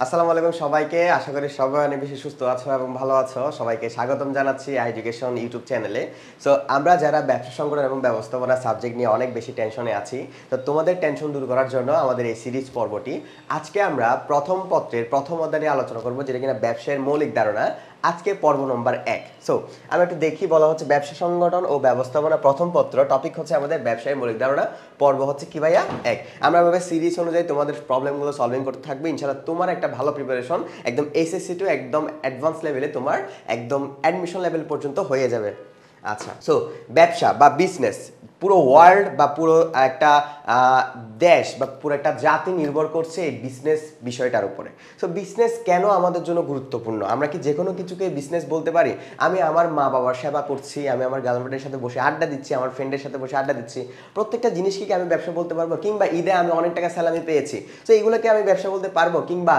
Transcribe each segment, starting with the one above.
আসসালামু আলাইকুম সবাইকে। আশা করি সবাই অনেক বেশি সুস্থ আছো এবং ভালো আছো। সবাইকে স্বাগতম জানাচ্ছি এডুকেশন ইউটিউব চ্যানেলে। সো আমরা যারা ব্যবসা সংগঠন এবং ব্যবস্থাপনা সাবজেক্ট নিয়ে অনেক বেশি টেনশনে আছি, তো তোমাদের টেনশন দূর করার জন্য আমাদের এই সিরিজ পর্বটি। আজকে আমরা প্রথম পত্রের প্রথম অধ্যায় নিয়ে আলোচনা করব, যেটা কিনা ব্যবসায়ের মৌলিক ধারণা। আজকে পর্ব নম্বর 1। সো আমরা একটু দেখি, বলা হচ্ছে ব্যবসা সংগঠন ও ব্যবস্থাপনা প্রথম পত্র, টপিক হচ্ছে আমাদের ব্যবসায়ের মৌলিক ধারণা, পর্ব হচ্ছে কি ভাইয়া 1। আমরা ভাবে সিরিজ অনুযায়ী তোমাদের প্রবলেমগুলো সলভিং করতে থাকবে। ইনশাআল্লাহ তোমার একটা ভালো প্রিপারেশন একদম এসএসসি টু একদম অ্যাডভান্স লেভেলে, তোমার একদম অ্যাডমিশন লেভেল পর্যন্ত হয়ে যাবে। আচ্ছা, সো ব্যবসা বা বিজনেস পুরো ওয়ার্ল্ড বা পুরো একটা দেশ বা পুরো একটা জাতি নির্ভর করছে এই বিজনেস বিষয়টার উপরে। সো বিজনেস কেন আমাদের জন্য গুরুত্বপূর্ণ? আমরা কি যে কোনো কিছুকে বিজনেস বলতে পারি? আমি আমার মা বাবার সেবা করছি, আমি আমার গার্লফ্রেন্ডের সাথে বসে আড্ডা দিচ্ছি, আমার ফ্রেন্ডের সাথে বসে আড্ডা দিচ্ছি, প্রত্যেকটা জিনিসকে কি আমি ব্যবসা বলতে পারবো? কিংবা ঈদে আমি অনেক টাকা স্যালামি পেয়েছি, তো এইগুলোকে আমি ব্যবসা বলতে পারবো? কিংবা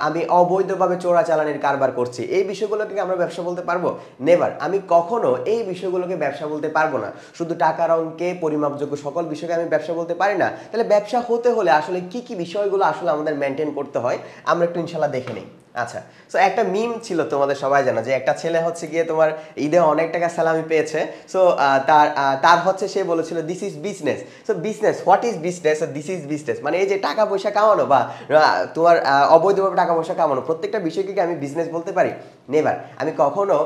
আমি অবৈধভাবে চোরাচালানির কারবার করছি, এই বিষয়গুলোকে আমরা ব্যবসা বলতে পারবো? নেভার। আমি কখনো এই বিষয়গুলোকে ব্যবসা বলতে পারবো না। শুধু টাকার অঙ্কে পরিমাপযোগ্য সকল বিষয়কে আমি ব্যবসা বলতে পারি না। তাহলে ব্যবসা হতে হলে আসলে কি কি বিষয়গুলো আসলে আমাদের মেনটেন করতে হয়, আমরা একটু ইনশাল্লাহ দেখে নিই। আচ্ছা, সো একটা মিম ছিল, তোমাদের সবাই জানো, যে একটা ছেলে হচ্ছে গিয়ে তোমার ঈদে অনেক টাকা স্যালামি পেয়েছে। সো তার হচ্ছে সে বলেছিল this is business. So business, what is business? This is business মানে এই যে টাকা পয়সা কামানো বা তোমার অবৈধভাবে টাকা পয়সা কামানো, প্রত্যেকটা বিষয়কে কি আমি বিজনেস বলতে পারি? নেভার। আমি কখনো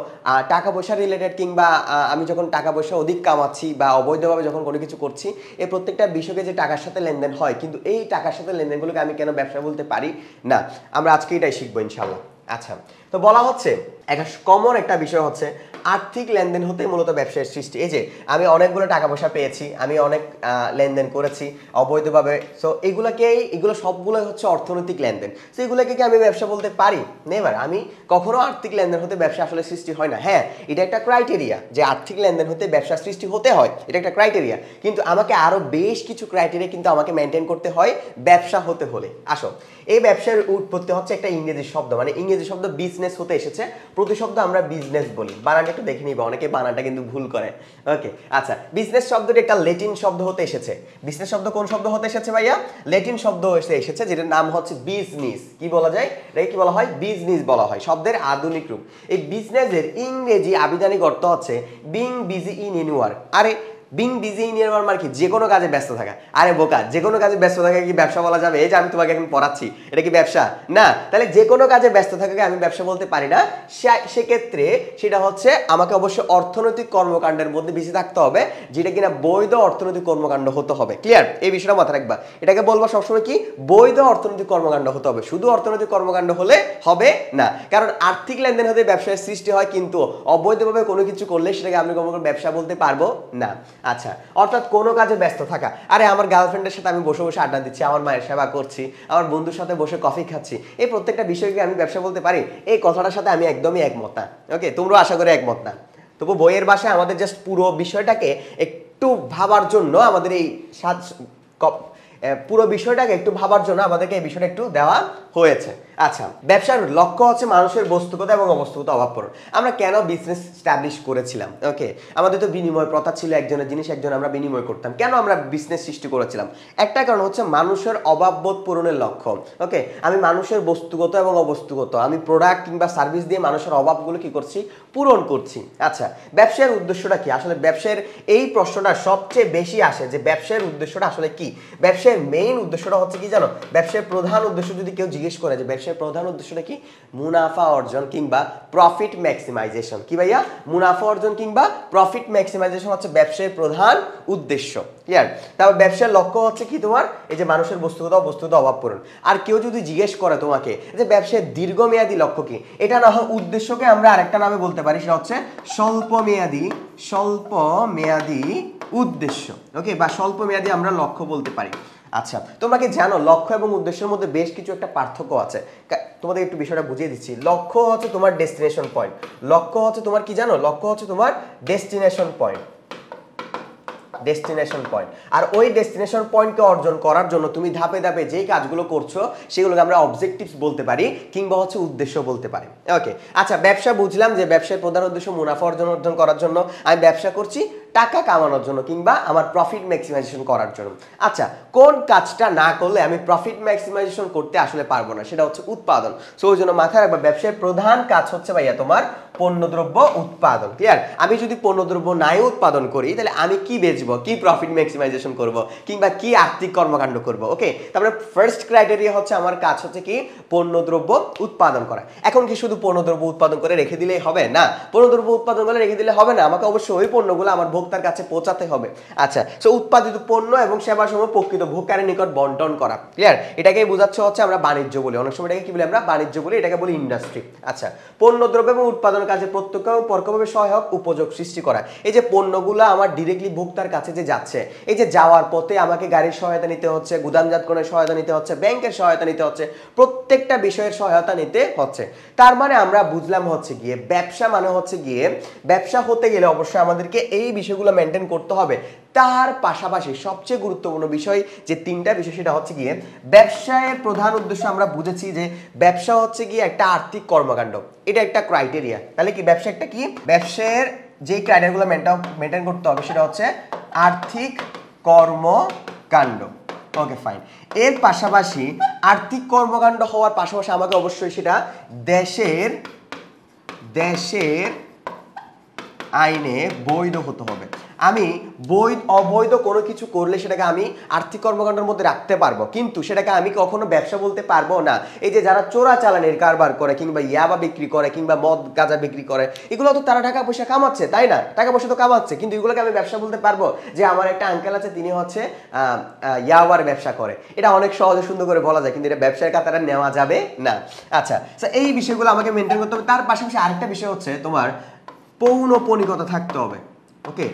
টাকা পয়সা রিলেটেড কিংবা আমি যখন টাকা পয়সা অধিক কামাচ্ছি বা অবৈধভাবে যখন কোনো কিছু করছি, এই প্রত্যেকটা বিষয়কে যে টাকার সাথে লেনদেন হয়, কিন্তু এই টাকার সাথে লেনদেনগুলোকে আমি কেন ব্যবসা বলতে পারি না? আমরা আজকে এটাই শিখবো ইনশাল্লাহ। আচ্ছা, তো বলা হচ্ছে একটা কমন একটা বিষয় হচ্ছে আর্থিক লেনদেন হতে মূলত ব্যবসায়ের সৃষ্টি। এই যে আমি অনেকগুলো টাকা পয়সা পেয়েছি, আমি অনেক লেনদেন করেছি অবৈধভাবে, সো এগুলো সবগুলো হচ্ছে অর্থনৈতিক লেনদেন। সো এগুলোকে কি আমি ব্যবসা বলতে পারি? নেভার। আমি কখনো আর্থিক লেনদেন হতে ব্যবসা আসলে সৃষ্টি হয় না। হ্যাঁ, এটা একটা ক্রাইটেরিয়া যে আর্থিক লেনদেন হতে ব্যবসা সৃষ্টি হতে হয়, এটা একটা ক্রাইটেরিয়া, কিন্তু আমাকে আরো বেশ কিছু ক্রাইটেরিয়া কিন্তু আমাকে মেনটেন করতে হয় ব্যবসা হতে হলে। আসো, এই ব্যবসার উৎপত্তি হচ্ছে একটা ইংরেজি শব্দ, মানে ইংরেজি শব্দ বিজনেস হতে এসেছে। প্রতিশব্দ আমরা বিজনেস বলি, বানানটা একটু দেখে নিবা, অনেকে বানানটা কিন্তু ভুল করে। ওকে, আচ্ছা, বিজনেস শব্দটি একটা ল্যাটিন শব্দ হতে এসেছে। বিজনেস শব্দ কোন শব্দ হতে এসেছে ভাইয়া? ল্যাটিন শব্দ এসেছে, যেটার নাম হচ্ছে বিজনেস। কি বলা যায়? এটাকে কি বলা হয়? বিজনেস বলা হয়, শব্দের আধুনিক রূপ। এই বিজনেসের ইংরেজি আবিধানিক অর্থ হচ্ছে বিং বিজি ইন ওয়ার্ক। আরে বিং বিজি ইন ইয়ার মানে কি? যে কোনো কাজে ব্যস্ত থাকা। আরে বোকা, যে কোনো কাজে ব্যস্ত থাকা কি ব্যবসা বলা যাবে? এই যে আমি তোমাকে এখন পড়াচ্ছি, এটা কি ব্যবসা? না। তাহলে যে কোনো কাজে ব্যস্ত থাকাকে আমি ব্যবসা বলতে পারি না। সেক্ষেত্রে সেটা হচ্ছে আমাকে অবশ্যই অর্থনৈতিক কর্মকাণ্ডের মধ্যে বেশি থাকতে হবে, যেটা কিনা বৈধ অর্থনৈতিক কর্মকাণ্ড হতে হবে। ক্লিয়ার? এই বিষয়টা মাথায় রাখবা। এটাকে বলবো সবসময় কি? বৈধ অর্থনৈতিক কর্মকাণ্ড হতে হবে। শুধু অর্থনৈতিক কর্মকাণ্ড হলে হবে না, কারণ আর্থিক লেনদেন হতে ব্যবসায়ের সৃষ্টি হয়, কিন্তু অবৈধভাবে কোনো কিছু করলে সেটাকে আমি কখনো ব্যবসা বলতে পারবো না। আচ্ছা, অর্থাৎ কোনো কাজে ব্যস্ত থাকা। আরে আমার গার্লফ্রেন্ডের সাথে আমি বসে বসে আড্ডা দিচ্ছি, আমার মায়ের সেবা করছি, আমার বন্ধুর সাথে বসে কফি খাচ্ছি, এই প্রত্যেকটা বিষয়কে আমি ব্যবসা বলতে পারি? এই কথাটার সাথে আমি একদমই একমত না। ওকে, তোমরা আশা করি একমত না। তবু বইয়ের ভাষায় আমাদের জাস্ট পুরো বিষয়টাকে একটু ভাবার জন্য, আমাদের এই পুরো বিষয়টাকে একটু ভাবার জন্য আমাদেরকে এই বিষয়টা একটু দেওয়া হয়েছে। আচ্ছা, ব্যবসার লক্ষ্য হচ্ছে মানুষের বস্তুগত এবং অবস্তুগত অভাব পূরণ। আমরা কেন বিজনেস স্টাবলিশ করেছিলাম? ওকে, আমাদের তো বিনিময় প্রথা ছিল, একজনের জিনিস একজন আমরা বিনিময় করতাম। কেন আমরা বিজনেস সৃষ্টি করেছিলাম? একটা কারণ হচ্ছে মানুষের অভাববোধ পূরণের লক্ষ্য। ওকে, আমি মানুষের বস্তুগত এবং অবস্তুগত, আমি প্রোডাক্ট কিংবা সার্ভিস দিয়ে মানুষের অভাবগুলো কি করছি? পূরণ করছি। আচ্ছা, ব্যবসার উদ্দেশ্যটা কি? আসলে ব্যবসার এই প্রশ্নটা সবচেয়ে বেশি আসে, যে ব্যবসার উদ্দেশ্যটা আসলে কি? ব্যবসার মেইন উদ্দেশ্যটা হচ্ছে কি জানো? ব্যবসার প্রধান উদ্দেশ্য যদি কেউ জিজ্ঞেস করে যে ব্যবসার প্রধান উদ্দেশ্যটা কি, মুনাফা অর্জন কিংবা প্রফিট ম্যাক্সিমাইজেশন। কি ভাইয়া? মুনাফা অর্জন কিংবা প্রফিট ম্যাক্সিমাইজেশন হচ্ছে ব্যবসার প্রধান উদ্দেশ্য। ক্লিয়ার? তারপর ব্যবসার লক্ষ্য হচ্ছে কি তোমার? এই যে মানুষের বস্তুগত অবস্তুগত অভাব পূরণ। আর কেউ যদি জিজ্ঞেস করে তোমাকে যে ব্যবসার দীর্ঘমেয়াদী লক্ষ্য কি, এটা না হয় উদ্দেশ্যকে আমরা আরেকটা নামে বলতে পারি, সেটা হচ্ছে স্বল্পমেয়াদী উদ্দেশ্য। ওকে, বা স্বল্পমেয়াদী আমরা লক্ষ্য বলতে পারি। আচ্ছা, তোমরা কি জানো লক্ষ্য এবং উদ্দেশ্যের মধ্যে বেশ কিছু একটা পার্থক্য আছে? তোমাদের একটু বিষয়টা বুঝিয়ে দিচ্ছি। লক্ষ্য হচ্ছে তোমার ডেস্টিনেশন পয়েন্ট। লক্ষ্য হচ্ছে তোমার কি জানো? লক্ষ্য হচ্ছে তোমার ডেস্টিনেশন পয়েন্ট। Destination point. আর ওই ডেস্টিনেশন পয়েন্টকে অর্জন করার জন্য তুমি ধাপে ধাপে যেই কাজগুলো করছো সেগুলোকে আমরা অবজেক্টিভস বলতে পারি কিংবা হচ্ছে উদ্দেশ্য বলতে পারি। ওকে, আচ্ছা ব্যবসা বুঝলাম যে ব্যবসার প্রধান উদ্দেশ্য মুনাফা অর্জন করার জন্য আমি ব্যবসা করছি টাকা কামানোর জন্য কিংবা আমার প্রফিট ম্যাক্সিমাইজেশন করার জন্য। আচ্ছা, কোন কাজটা না করলে আমি প্রফিট ম্যাক্সিমাইজেশন করতে আসলে পারবো না, সেটা হচ্ছে উৎপাদন। সো ওই জন্য মাথায় রাখবা ব্যবসার প্রধান কাজ হচ্ছে ভাইয়া তোমার পণ্যদ্রব্য উৎপাদন। ক্লিয়ার? আমি যদি পণ্যদ্রব্য নাই উৎপাদন করি তাহলে আমি কি বেচবো, কি প্রফিট ম্যাক্সিমাইজেশন করব কিংবা কি আর্থিক কর্মকাণ্ড করব। ওকে, তারপরে ফার্স্ট ক্রাইটেরিয়া হচ্ছে আমার কাজ হচ্ছে কি পণ্যদ্রব্য উৎপাদন করা। এখন কি শুধু পণ্যদ্রব্য উৎপাদন করে রেখে দিলেই হবে? না, পণ্যদ্রব্য উৎপাদন করে রেখে দিলে হবে না, আমাকে অবশ্যই ওই পণ্যগুলো আমার ভোক্তার কাছে পৌঁছাতে হবে। আচ্ছা, সো উৎপাদিত পণ্য এবং সেবা সমূহ প্রকৃত ভোক্তার নিকট বন্টন করা। ক্লিয়ার? এটাকেই বোঝাচ্ছে হচ্ছে আমরা বাণিজ্য বলি, অনেক সময় এটাকে কি বলি আমরা বাণিজ্য বলি, এটাকে বলি ইন্ডাস্ট্রি। আচ্ছা, পণ্যদ্রব্য এবং উৎপাদন কাজে প্রত্যক্ষ এবং পরোক্ষভাবে সহায়ক উপযোগ সৃষ্টি করা। এই যে পণ্যগুলো আমার ডিরেক্টলি ভোক্তার কাছে যে যাচ্ছে, এই যে যাওয়ার পথে আমাকে গাড়ির সহায়তা নিতে হচ্ছে, গুদামজাতকরণের সহায়তা নিতে হচ্ছে, ব্যাংকের সহায়তা নিতে হচ্ছে, প্রত্যেকটা বিষয়ের সহায়তা নিতে হচ্ছে। তার মানে আমরা বুঝলাম হচ্ছে গিয়ে ব্যবসা মানে হচ্ছে গিয়ে ব্যবসা হতে গেলে অবশ্যই আমাদেরকে এই বিষয়গুলো মেনটেন করতে হবে। তার পাশাপাশি সবচেয়ে গুরুত্বপূর্ণ বিষয় যে তিনটা বিষয় সেটা হচ্ছে গিয়ে ব্যবসায়ের প্রধান উদ্দেশ্য আমরা বুঝেছি যে ব্যবসা হচ্ছে গিয়ে একটা আর্থিক কর্মকাণ্ড, এটা একটা ক্রাইটেরিয়া। তাহলে কি ব্যবসা একটা কি, ব্যবসায়ের যে ক্রাইটেরিয়াগুলো মেনটেন করতে হবে সেটা হচ্ছে আর্থিক কর্মকাণ্ড। Okay fine. এর পাশাপাশি আর্থিক কর্মকাণ্ড হওয়ার পাশাপাশি আমাকে অবশ্যই সেটা দেশের আইনে বৈধ হতে হবে। আমি অবৈধ কোনো কিছু করলে সেটাকে আমি আর্থিক কর্মকাণ্ডের মধ্যে রাখতে পারবো, কিন্তু সেটাকে আমি কখনো ব্যবসা বলতে পারবো না। এই যে যারা চোরাচালানের কারবার করে কিংবা ইয়াবা বিক্রি করে কিংবা মদ গাঁজা বিক্রি করে, এগুলো তো তারা টাকা পয়সা কামাচ্ছে, তাই না? টাকা পয়সা তো কামাচ্ছে, কিন্তু এগুলোকে আমি ব্যবসা বলতে পারবো? যে আমার একটা আঙ্কেল আছে, তিনি হচ্ছে ইয়াবার ব্যবসা করে, এটা অনেক সহজে সুন্দর করে বলা যায়, কিন্তু এটা ব্যবসার কাতারে নেওয়া যাবে না। আচ্ছা, এই বিষয়গুলো আমাকে মেনটেন করতে হবে। তার পাশাপাশি আরেকটা বিষয় হচ্ছে তোমার পৌনঃপুনিকতা থাকতে হবে। ওকে,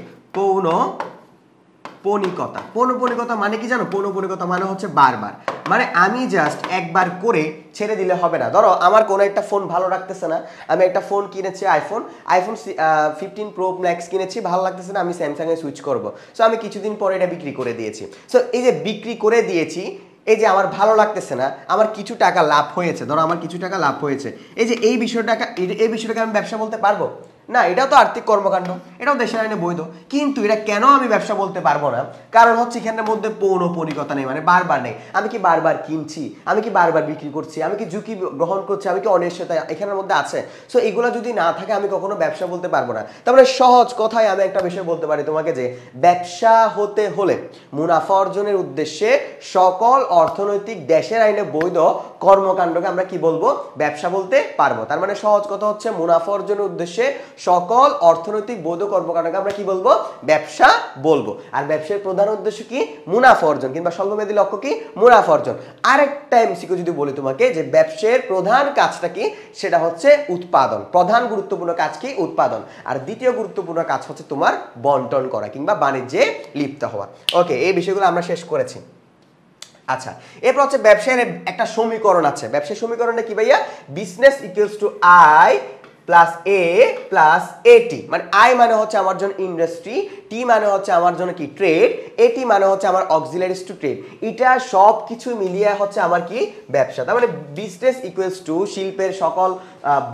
পৌনঃপুনিকতা মানে কি জানো? পৌনঃপুনিকতা মানে হচ্ছে বারবার, মানে আমি জাস্ট একবার করে ছেড়ে দিলে হবে না। ধরো আমার কোনো একটা ফোন ভালো লাগতেছে না, আমি একটা ফোন কিনেছি, আইফোন 15 প্রো ম্যাক্স কিনেছি, ভালো লাগতেছে না, আমি স্যামসাং এ সুইচ করব। সো আমি কিছুদিন পরে এটা বিক্রি করে দিয়েছি। সো এই যে বিক্রি করে দিয়েছি, এই যে আমার ভালো লাগতেছে না, আমার কিছু টাকা লাভ হয়েছে, ধরো আমার কিছু টাকা লাভ হয়েছে, এই বিষয়টাকে আমি ব্যবসা বলতে পারবো না? এটাও তো আর্থিক কর্মকাণ্ড, এটাও দেশের আইনে বৈধ, কিন্তু এটা কেন আমি ব্যবসা বলতে পারবো না? কারণ হচ্ছে এখানের মধ্যে পৌনঃপুনিকতা নেই, মানে বারবার নেই। আমি কি বারবার কিনছি, আমি কি বারবার বিক্রি করছি, আমি কি ঝুঁকি গ্রহণ করছি, আমি কি অনিশ্চয়তা এখানের মধ্যে আছে? সো এগুলো যদি না থাকে আমি কখনো ব্যবসা বলতে পারবো না। তারপরে সহজ কথায় আমি একটা বিষয় বলতে পারি তোমাকে যে ব্যবসা হতে হলে মুনাফা অর্জনের উদ্দেশ্যে সকল অর্থনৈতিক দেশের আইনে বৈধ কর্মকাণ্ডকে আমরা কি বলবো? ব্যবসা বলতে পারবো। তার মানে সহজ কথা হচ্ছে মুনাফা অর্জনের উদ্দেশ্যে সকল অর্থনৈতিক বৈধ কর্মকাণ্ডকে আমরা কি বলবো? ব্যবসা বলবো। আর ব্যবসার প্রধান উদ্দেশ্য কি? মুনাফা অর্জন কিংবা স্বল্পমেয়াদী লক্ষ্য কি? মুনাফা অর্জন। আরেকটা এমসিকিউ যদি বলি তোমাকে যে ব্যবসার প্রধান কাজটা কি, সেটা হচ্ছে উৎপাদন। প্রধান গুরুত্বপূর্ণ কাজ কি? উৎপাদন। আর দ্বিতীয় গুরুত্বপূর্ণ কাজ হচ্ছে তোমার বন্টন করা কিংবা বাণিজ্যে লিপ্ত হওয়া। ওকে, এই বিষয়গুলো আমরা শেষ করেছি। আচ্ছা, এরপর হচ্ছে ব্যবসায়ের একটা সমীকরণ আছে। ব্যবসায়ের সমীকরণটা কি ভাইয়া? Business equals to I plus A plus এটি। মানে আই মানে হচ্ছে আমার জন্য ইন্ডাস্ট্রি, টি মানে হচ্ছে আমার জন্য কি? ট্রেড, এটি মানে হচ্ছে আমার অক্সিলারিজ টু ট্রেড। এটা সব কিছু মিলিয়ে হচ্ছে আমার কি? ব্যবসা। তার মানে বিজনেস ইকুয়ালস টু শিল্পের সকল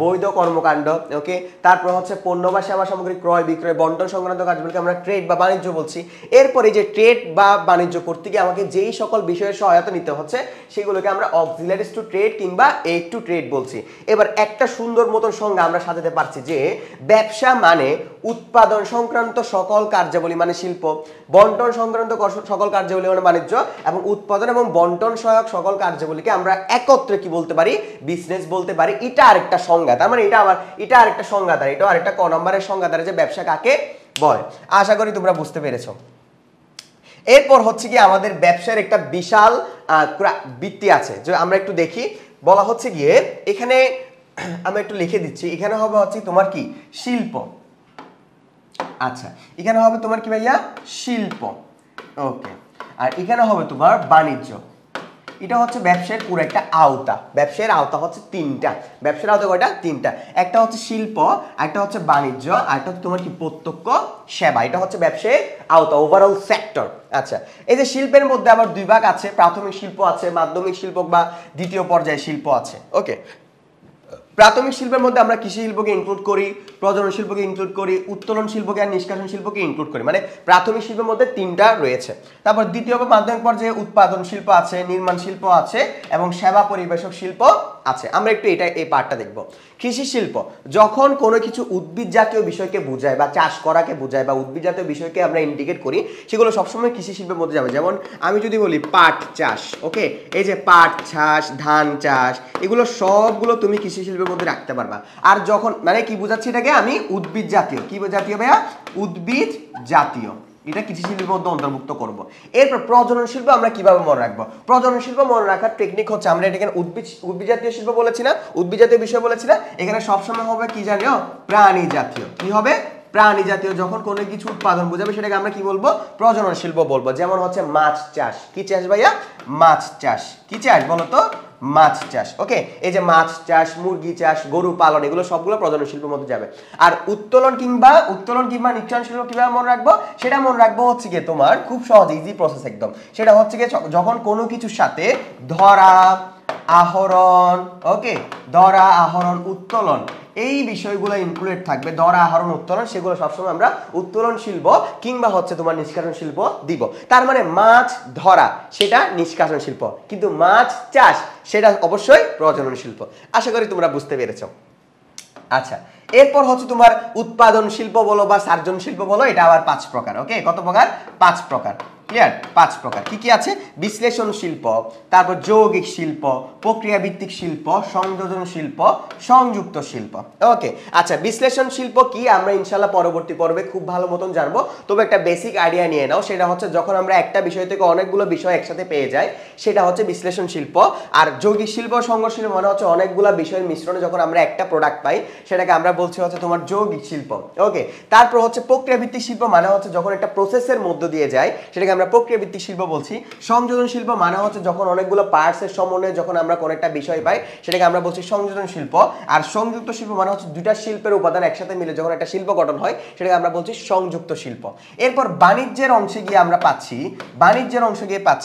বৈধ কর্মকাণ্ড। ওকে, তারপর হচ্ছে পণ্য বা সেবা সামগ্রী ক্রয় বিক্রয় বন্টন সংক্রান্ত কাজগুলোকে আমরা ট্রেড বা বাণিজ্য বলছি। এরপরে যে ট্রেড বা বাণিজ্য করতে গিয়ে আমাকে যেই সকল বিষয়ের সহায়তা নিতে হচ্ছে সেগুলোকে আমরা অক্সিলারিজ টু ট্রেড কিংবা এইড টু ট্রেড বলছি। এবার একটা সুন্দর মতন সংজ্ঞা আমরা সাজাতে পারছি যে ব্যবসা মানে উৎপাদন সংক্রান্ত সকল কার্যাবলী মানে শিল্প, বন্টন সংক্রান্ত সকল কার্যাবলী মানে বাণিজ্য, এবং উৎপাদন এবং বন্টন সহায়ক সকল কার্যাবলীকে আমরা একত্রে কি বলতে পারি? বিজনেস বলতে পারি। এটা আরেকটা সংজ্ঞা। তার মানে এটা আরেকটা সংজ্ঞা দ্বারা, এটা আরেকটা ক নম্বরের সংজ্ঞা দ্বারা যে ব্যবসা কাকে বলে। আশা করি তোমরা বুঝতে পেরেছো। এরপর হচ্ছে কি আমাদের ব্যবসার একটা বিশাল বৃত্তি আছে, যে আমরা একটু দেখি। বলা হচ্ছে গিয়ে এখানে আমি একটু লিখে দিচ্ছি, এখানে হবে হচ্ছে তোমার কি? শিল্প। আচ্ছা, এখানে হবে তোমার কি ভাইয়া? শিল্প। ওকে, আর এখানে হবে তোমার বাণিজ্য। এটা হচ্ছে ব্যবসায়ের পুরো একটা আওতা। ব্যবসায়ের আওতা হচ্ছে তিনটা। ব্যবসার আওতা কয়টা? তিনটা। একটা হচ্ছে শিল্প, একটা হচ্ছে বাণিজ্য, আর একটা হচ্ছে তোমার কি প্রত্যক্ষ সেবা। এটা হচ্ছে ব্যবসায়ের আওতা, ওভারঅল সেক্টর। আচ্ছা, এই যে শিল্পের মধ্যে আবার দুই ভাগ আছে, প্রাথমিক শিল্প আছে, মাধ্যমিক শিল্প বা দ্বিতীয় পর্যায়ে শিল্প আছে। ওকে, প্রাথমিক শিল্পের মধ্যে আমরা কৃষি শিল্পকে ইনক্লুড করি, প্রজনন শিল্পকে ইনক্লুড করি, উত্তোলন শিল্পকে আর নিষ্কাশন শিল্পকে ইনক্লুড করি। মানে প্রাথমিক শিল্পের মধ্যে তিনটা রয়েছে। তারপর দ্বিতীয় বা মাধ্যমিক পর্যায়ে উৎপাদন শিল্প আছে, নির্মাণ শিল্প আছে এবং সেবা পরিবেশক শিল্প আছে। আমরা একটু এই পার্টটা দেখব। কৃষি শিল্প যখন কোনো কিছু উদ্ভিদ জাতীয় বিষয়কে বোঝায় বা চাষ করাকে বোঝায় বা উদ্ভিদ জাতীয় বিষয়কে আমরা ইন্ডিকেট করি, সেগুলো সবসময় কৃষি শিল্পের মধ্যে যাবে। যেমন আমি যদি বলি পাট চাষ, ওকে, এই যে পাট চাষ, ধান চাষ, এগুলো সবগুলো তুমি কৃষি শিল্পের মধ্যে রাখতে পারবা। আর যখন মানে কি বোঝাচ্ছি এটাকে আমি? উদ্ভিদ জাতীয়। কি জাতীয় ভাইয়া? উদ্ভিদ জাতীয়। এটা কৃষি শিল্পের মধ্যে অন্তর্ভুক্ত করব। এরপর প্রজনন শিল্প আমরা কিভাবে মনে রাখবো? প্রজনন শিল্প মনে রাখার টেকনিক হচ্ছে, আমরা এখানে উদ্ভিদ জাতীয় শিল্প বলেছি না, উদ্ভিদ জাতীয় বিষয় বলেছি না, এখানে সবসময় হবে কি জানিও? প্রাণী জাতীয়। কি হবে? প্রাণী জাতীয়। যখন কোনো কিছু উৎপাদন বোঝাবে সেটাকে আমরা কি বলবো? প্রজনন শিল্প বলবো। যেমন হচ্ছে মাছ চাষ। কি চাষ ভাইয়া? মাছ চাষ। কি চাষ বলো তো? মাছ চাষ। ওকে, এই যে মাছ চাষ, মুরগি চাষ, গরু পালন, এগুলো সবগুলো প্রজনন শিল্পের মধ্যে যাবে। আর উত্তোলন কিংবা নিষ্কাশন শিল্প কিভাবে মনে রাখবো? সেটা মনে রাখবো হচ্ছে গিয়ে তোমার খুব সহজ, ইজি প্রসেস একদম। সেটা হচ্ছে গিয়ে যখন কোনো কিছুর সাথে ধরা, আহরণ, ওকে, ধরা, আহরণ, উত্তোলন, এই বিষয়গুলো ইনক্লুডেড থাকবে। ধরা, আহরণ, উত্তোলন, সেগুলো সবসময় আমরা উত্তোলন শিল্প কিংবা হচ্ছে তোমার নিষ্কাশন শিল্প দিব। তার মানে মাছ ধরা সেটা নিষ্কাশন শিল্প, কিন্তু মাছ চাষ সেটা অবশ্যই প্রজনন শিল্প। আশা করি তোমরা বুঝতে পেরেছো। আচ্ছা, এরপর হচ্ছে তোমার উৎপাদন শিল্প বলো বা সার্জন শিল্প বলো, এটা আবার 5 প্রকার। ওকে, কত প্রকার? 5 প্রকার। ক্লিয়ার? 5 প্রকার। কি কি আছে? বিশ্লেষণ শিল্প, তারপর যৌগিক শিল্প, প্রক্রিয়া ভিত্তিক শিল্প, সংযোজন শিল্প, সংযুক্ত শিল্প। ওকে, আচ্ছা, বিশ্লেষণ শিল্প কি আমরা ইনশাআল্লাহ পরবর্তী পর্বে খুব ভালো মতন জানবো। তবে একটা বেসিক আইডিয়া নিয়ে নাও। সেটা হচ্ছে যখন আমরা একটা বিষয় থেকে অনেকগুলো বিষয় একসাথে পেয়ে যাই, সেটা হচ্ছে বিশ্লেষণ শিল্প। আর যৌগিক শিল্প, সংযোগ শিল্প মানে হচ্ছে অনেকগুলো বিষয়ের মিশ্রণে যখন আমরা একটা প্রোডাক্ট পাই, সেটাকে আমরা বলছি হচ্ছে তোমার যৌগিক শিল্প। ওকে, তারপর হচ্ছে প্রক্রিয়া ভিত্তিক শিল্প মানে হচ্ছে যখন একটা প্রসেসের মধ্য দিয়ে যায়, সেটাকে আমরা প্রক্রিয়া ভিত্তিক শিল্প বলছি। সংযোজন শিল্প মানে হচ্ছে যখন অনেকগুলো পার্টসের সমন্বয়ে যখন আমরা কোনো একটা বিষয় পাই, সেটাকে আমরা বলছি সংযোজন শিল্প। আর সংযুক্ত শিল্প মানে হচ্ছে দুইটা শিল্পের উপাদান একসাথে মিলে যখন একটা শিল্প গঠন হয়, সেটাকে আমরা বলছি সংযুক্ত শিল্প। এরপর বাণিজ্যের অংশে গিয়ে আমরা পাচ্ছি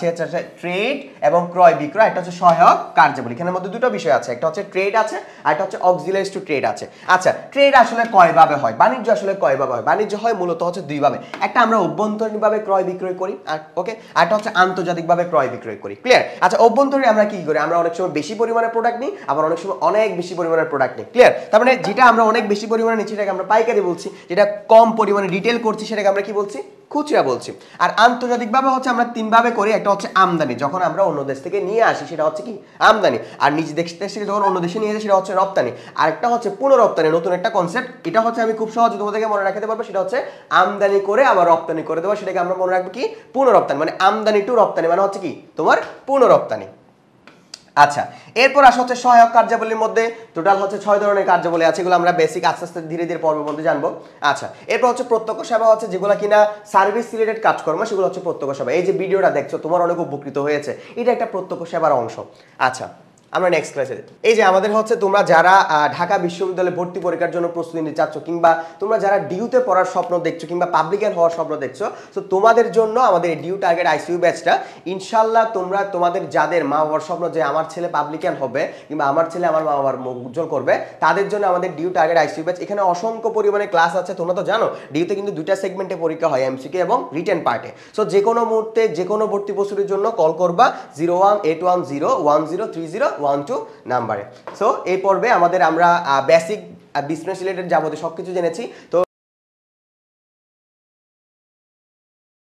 হচ্ছে ট্রেড এবং ক্রয় বিক্রয়, একটা হচ্ছে সহায়ক কার্যাবলী। এখানের মধ্যে দুটো বিষয় আছে, একটা হচ্ছে ট্রেড আছে আর একটা হচ্ছে অক্সিলারিজ টু ট্রেড আছে। আচ্ছা, ট্রেড আসলে কয়ভাবে হয়, বাণিজ্য আসলে কয়ভাবে হয়? বাণিজ্য হয় মূলত হচ্ছে দুইভাবে। একটা আমরা অভ্যন্তরীণভাবে ক্রয় বিক্রয় করি, আর ওকে, আর একটা হচ্ছে আন্তর্জাতিকভাবে ক্রয় বিক্রয় করি। ক্লিয়ার? আচ্ছা, অভ্যন্তরীণ আমরা কি করি? আমরা অনেক সময় বেশি পরিমাণে প্রোডাক্ট নিই, আবার অনেক সময় অনেক বেশি পরিমাণের প্রোডাক্ট নিই। ক্লিয়ার? তার মানে যেটা আমরা অনেক বেশি পরিমাণে নিচ্ছি সেটাকে আমরা পাইকারি বলছি, যেটা কম পরিমাণে রিটেল করছি সেটাকে আমরা কি বলছি? খুচরা বলছি। আর আন্তর্জাতিকভাবে হচ্ছে আমরা 3 ভাবে করি। একটা হচ্ছে আমদানি, যখন আমরা অন্য দেশ থেকে নিয়ে আসি সেটা হচ্ছে কি? আমদানি। আর নিজ দেশ থেকে যখন অন্য দেশে নিয়ে যাই সেটা হচ্ছে রপ্তানি। আর একটা হচ্ছে পুনরপ্তানি, নতুন একটা কনসেপ্ট। এটা হচ্ছে আমি খুব সহজে তোমাদেরকে মনে রাখতে পারবো, সেটা হচ্ছে আমদানি করে আবার রপ্তানি করে দেবো, সেটাকে আমরা মনে রাখবো কি? পুনরপ্তানি। মানে আমদানি টু রপ্তানি মানে হচ্ছে কি? তোমার পুনরপ্তানি। আচ্ছা, এরপর আসা হচ্ছে সহায়ক কার্যাবলীর মধ্যে টোটাল হচ্ছে 6 ধরনের কার্যাবলী আছে। এগুলো আমরা বেসিক আস্তে আস্তে ধীরে ধীরে পর্বের মধ্যে জানবো। আচ্ছা, এরপর হচ্ছে প্রত্যক্ষ সেবা, হচ্ছে যেগুলো কিনা সার্ভিস রিলেটেড কাজকর্ম, সেগুলো হচ্ছে প্রত্যক্ষ সেবা। এই যে ভিডিওটা দেখছো, তোমার অনেক উপকৃত হয়েছে, এটা একটা প্রত্যক্ষ সেবার অংশ। আচ্ছা, আমরা নেক্সট ক্লাসে এই যে আমাদের হচ্ছে তোমরা যারা ঢাকা বিশ্ববিদ্যালয়ে ভর্তি পরীক্ষার জন্য প্রস্তুতি নিতে চাচ্ছ, কিংবা তোমরা যারা ডিউতে পড়ার স্বপ্ন দেখছো কিংবা পাবলিকান হওয়ার স্বপ্ন দেখছো, তো তোমাদের জন্য আমাদের এই ডিউ টার্গেট আইসিইউ ব্যাচটা ইনশাআল্লাহ তোমরা তোমাদের যাদের মা বাবার স্বপ্ন যে আমার ছেলে পাবলিকান হবে কিংবা আমার ছেলে আমার মা বাবার মুখ উজ্জ্বল করবে, তাদের জন্য আমাদের ডিউ টার্গেট আইসিইউ ব্যাচ। এখানে অসংখ্য পরিমাণে ক্লাস আছে। তোমরা তো জানো ডিউতে কিন্তু দুইটা সেগমেন্টে পরীক্ষা হয়, এমসিকিউ এবং রিটেন পার্টে। সো যে কোনো মুহূর্তে যে কোনো ভর্তি প্রস্তুতির জন্য কল করবা 018101030112 নাম্বারে। সো এই পর্বে আমরা বেসিক বিজনেস রিলেটেড যাবতীয় সবকিছু জেনেছি। তো